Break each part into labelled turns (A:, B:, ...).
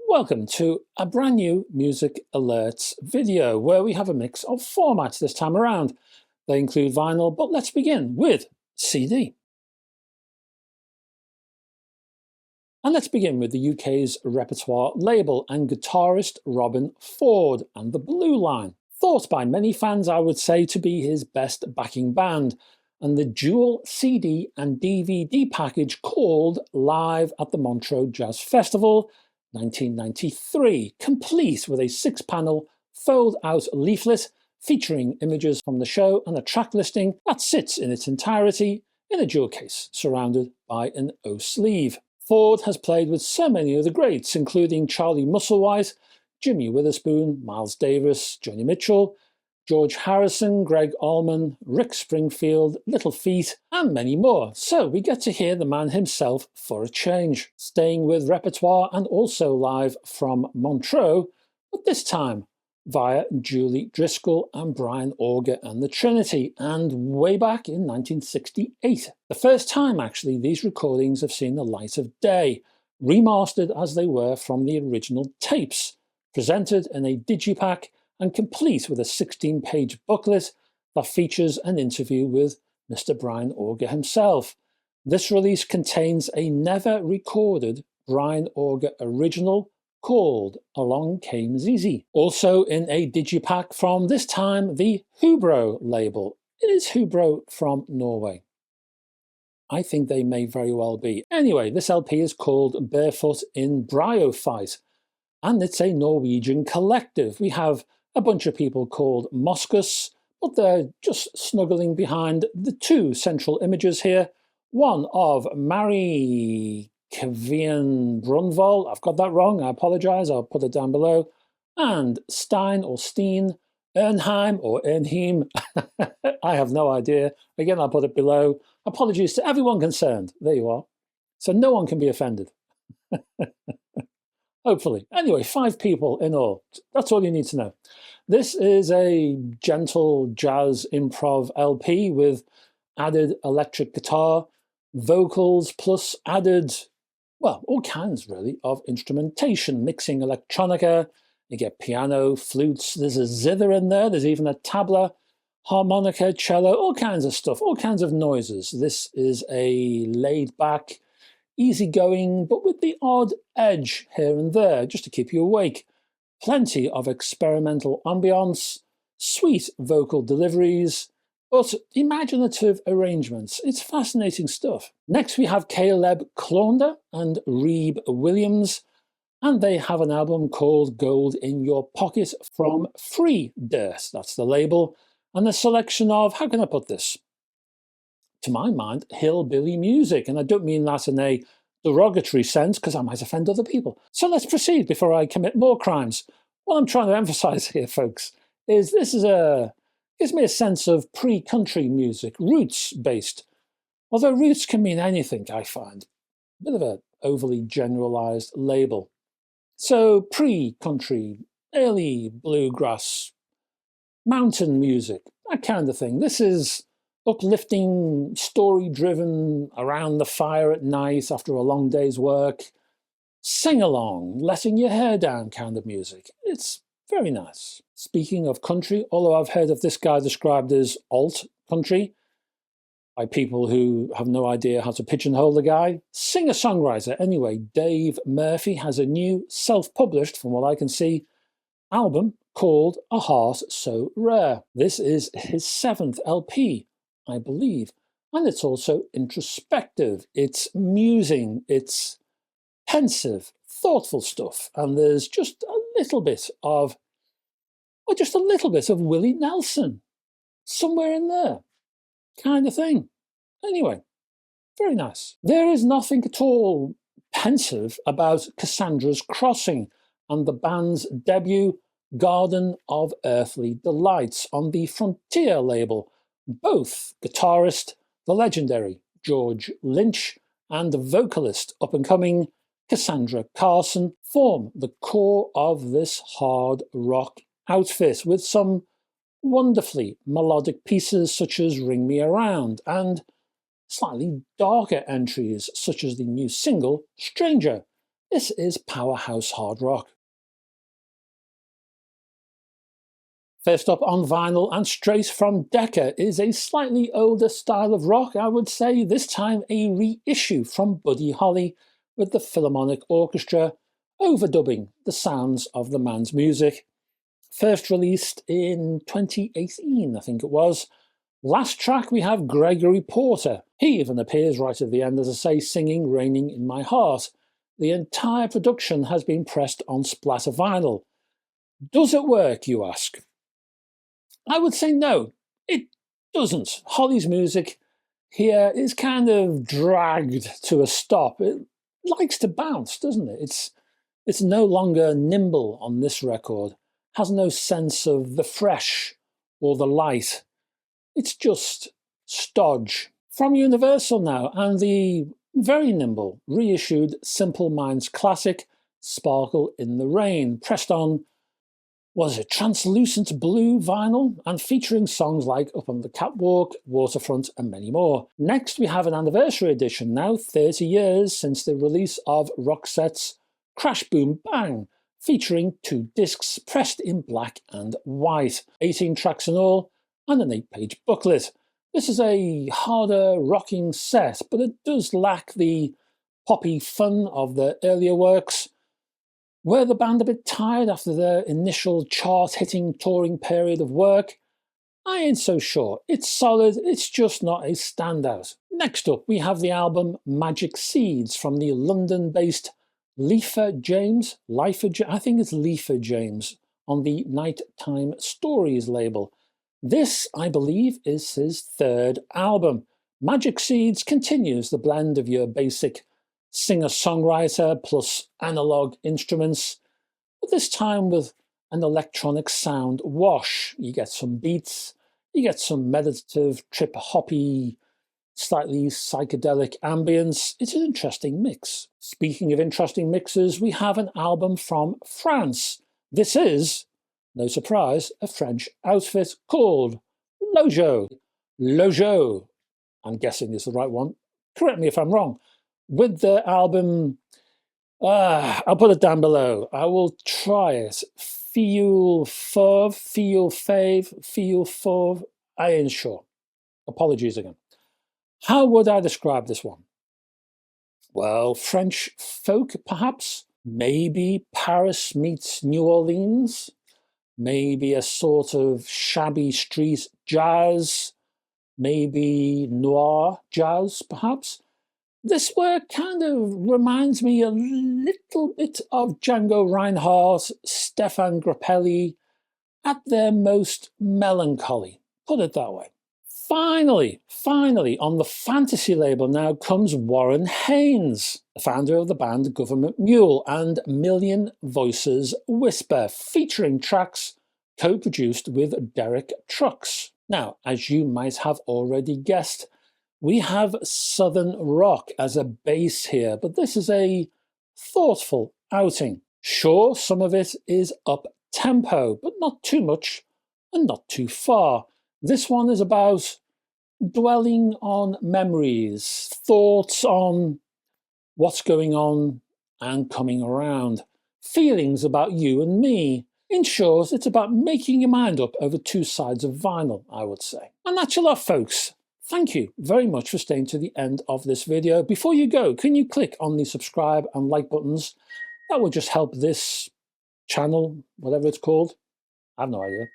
A: Welcome to a brand new Music Alerts video where we have a mix of formats this time around. They include vinyl, but let's begin with CD. And let's begin with the UK's repertoire label and guitarist Robben Ford and the Blue Line. Thought by many fans, I would say, to be his best backing band, and the dual CD and DVD package called Live at the Montreux Jazz Festival 1993, complete with a 6-panel fold-out leaflet featuring images from the show and a track listing that sits in its entirety in a jewel case surrounded by an O-sleeve. Ford has played with so many of the greats, including Charlie Musselwhite, Jimmy Witherspoon, Miles Davis, Joni Mitchell, George Harrison, Greg Allman, Rick Springfield, Little Feat, and many more. So we get to hear the man himself for a change, staying with repertoire and also live from Montreux, but this time via Julie Driscoll and Brian Auger and the Trinity, and way back in 1968. The first time, actually, these recordings have seen the light of day, remastered as they were from the original tapes, presented in a digipack and complete with a 16-page booklet that features an interview with Mr. Brian Auger himself. This release contains a never-recorded Brian Auger original called Along Came Zizi. Also in a digipack from this time, the Hubro label. It is Hubro from Norway. I think they may very well be. Anyway, this LP is called Barefoot in Bryophyte, and it's a Norwegian collective. We have a bunch of people called Moskus, but they're just snuggling behind the two central images here. One of Mary Kvien Brunvoll, I've got that wrong, I apologise, I'll put it down below, and Stein or Steen, Urheim or Urheim, I have no idea. Again, I'll put it below. Apologies to everyone concerned. There you are. So no one can be offended. Hopefully. Anyway, 5 people in all. That's all you need to know. This is a gentle jazz improv LP with added electric guitar, vocals, plus added, well, all kinds really of instrumentation, mixing electronica. You get piano, flutes, there's a zither in there, there's even a tabla, harmonica, cello, all kinds of stuff, all kinds of noises. This is a laid-back, easygoing, but with the odd edge here and there, just to keep you awake. Plenty of experimental ambience, sweet vocal deliveries, but imaginative arrangements. It's fascinating stuff. Next we have Caleb Klaunder and Reeb Williams, and they have an album called Gold in Your Pocket from Free Dirt, that's the label, and a selection of, how can I put this? To my mind, hillbilly music, and I don't mean that in a derogatory sense because I might offend other people. So let's proceed before I commit more crimes. What I'm trying to emphasize here, folks, is this is gives me a sense of pre-country music, roots-based. Although roots can mean anything, I find. A bit of an overly generalized label. So pre-country, early bluegrass, mountain music, that kind of thing. This is uplifting, story-driven, around the fire at night after a long day's work, sing-along, letting your hair down kind of music. It's very nice. Speaking of country, although I've heard of this guy described as alt country by people who have no idea how to pigeonhole the guy, singer-songwriter anyway, Dave Murphy has a new self-published, from what I can see, album called A Heart So Rare. This is his 7th LP, I believe, and it's also introspective, it's musing, it's pensive, thoughtful stuff, and there's just a little bit of, or just a little bit of Willie Nelson somewhere in there, kind of thing. Anyway, very nice. There is nothing at all pensive about Cassandra's Crossing and the band's debut Garden of Earthly Delights on the Frontier label. Both guitarist, the legendary George Lynch, and the vocalist, up-and-coming Cassandra Carson, form the core of this hard rock outfit, with some wonderfully melodic pieces such as Ring Me Around, and slightly darker entries such as the new single Stranger, This is powerhouse hard rock. First up on vinyl and straight from Decca is a slightly older style of rock, I would say, this time a reissue from Buddy Holly with the Philharmonic Orchestra overdubbing the sounds of the man's music. First released in 2018, I think it was. Last track we have Gregory Porter. He even appears right at the end, as I say, singing Raining in My Heart. The entire production has been pressed on splatter vinyl. Does it work, you ask? I would say no, it doesn't. Holly's music here is kind of dragged to a stop. It likes to bounce, doesn't it? It's no longer nimble on this record, has no sense of the fresh or the light. It's just stodge. From Universal now, and the very nimble, reissued Simple Minds classic, Sparkle in the Rain, pressed on, was it translucent blue vinyl, and featuring songs like Up on the Catwalk, Waterfront, and many more. Next, we have an anniversary edition, now 30 years since the release of Roxette's Crash Boom Bang, featuring 2 discs pressed in black and white, 18 tracks in all, and an 8-page booklet. This is a harder rocking set, but it does lack the poppy fun of the earlier works. Were the band a bit tired after their initial chart-hitting touring period of work? I ain't so sure. It's solid, it's just not a standout. Next up, we have the album Magic Seeds from the London-based Leifur James, I think it's Leifur James, on the Nighttime Stories label. This, I believe, is his 3rd album. Magic Seeds continues the blend of your basic singer-songwriter plus analog instruments, but this time with an electronic sound wash. You get some beats, you get some meditative, trip-hoppy, slightly psychedelic ambience. It's an interesting mix. Speaking of interesting mixes, we have an album from France. This is, no surprise, a French outfit called Lojo. Lojo, I'm guessing is the right one. Correct me if I'm wrong. With the album, I'll put it down below. I will try it. Feel Fauve, I ain't sure. Apologies again. How would I describe this one? Well, French folk, perhaps? Maybe Paris meets New Orleans? Maybe a sort of shabby street jazz? Maybe noir jazz, perhaps? This work kind of reminds me a little bit of Django Reinhardt, Stéphane Grappelli, at their most melancholy, put it that way. Finally, on the fantasy label now comes Warren Haynes, the founder of the band Government Mule and Million Voices Whisper, featuring tracks co-produced with Derek Trucks. Now, as you might have already guessed, we have Southern rock as a base here, but this is a thoughtful outing. Sure, some of it is up-tempo, but not too much and not too far. This one is about dwelling on memories, thoughts on what's going on and coming around, feelings about you and me. In short, it's about making your mind up over 2 sides of vinyl, I would say. And that's your lot, folks. Thank you very much for staying to the end of this video. Before you go, can you click on the subscribe and like buttons? That will just help this channel, whatever it's called, I have no idea,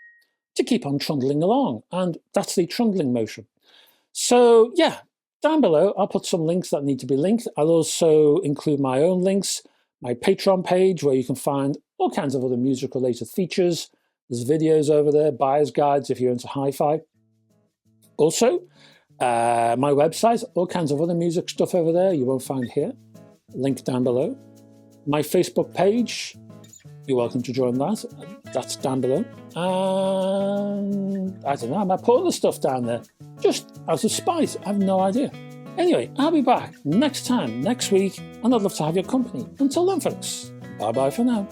A: to keep on trundling along. And that's the trundling motion. So yeah, down below, I'll put some links that need to be linked. I'll also include my own links, my Patreon page, where you can find all kinds of other music-related features. There's videos over there, buyer's guides if you're into hi-fi. Also, my website, all kinds of other music stuff over there you won't find here. Link down below. My Facebook page, you're welcome to join that. That's down below. And I don't know, I might put other stuff down there. Just out of spite, I have no idea. Anyway, I'll be back next time, next week, and I'd love to have your company. Until then, folks, bye-bye for now.